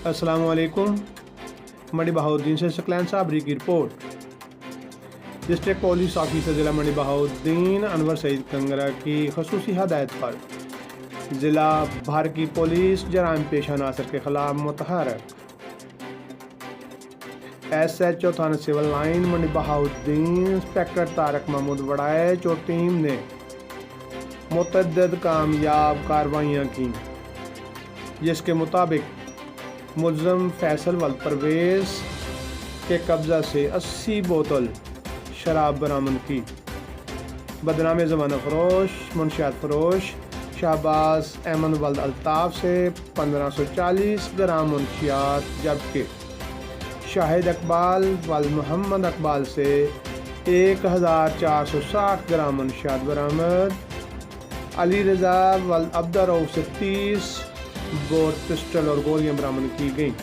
السلام علیکم۔ منڈی بہاؤالدین سے سکلین صابری کی رپورٹ۔ ڈسٹرکٹ پولیس آفیسر ضلع منڈی بہاؤالدین انور سعید کنگرا کی خصوصی ہدایت پر ضلع بھر کی پولیس جرائم پیشہ عناصر کے خلاف متحرک ایس ایچ او تھانہ سول لائن منڈی بہاؤالدین انسپکٹر طارق محمود وڑائچ اور ٹیم نے متعدد کامیاب کارروائیاں کی، جس کے مطابق ملزم فیصل ولد پرویز کے قبضہ سے 80 بوتل شراب برآمد کی۔ بدنام زمانہ فروش منشیات فروش شہباز احمد ولد الطاف سے 1540 گرام منشیات، جبکہ شاہد اقبال ولد محمد اقبال سے 1460 گرام منشیات برآمد۔ علی رضا ولد عبدالرؤف سے 30 بور پسٹل اور گولیاں برآمد کی گئیں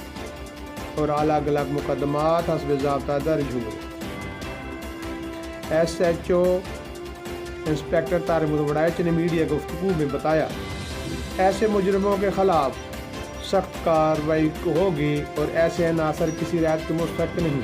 اور الگ الگ مقدمات حسب ضابطہ درج ہوئے۔ S H O inspector Tariq Mahmood Warraich نے میڈیا گفتگو میں بتایا، ایسے مجرموں کے خلاف سخت کارروائی ہوگی اور ایسے عناصر کسی رعایت کے مستحق نہیں۔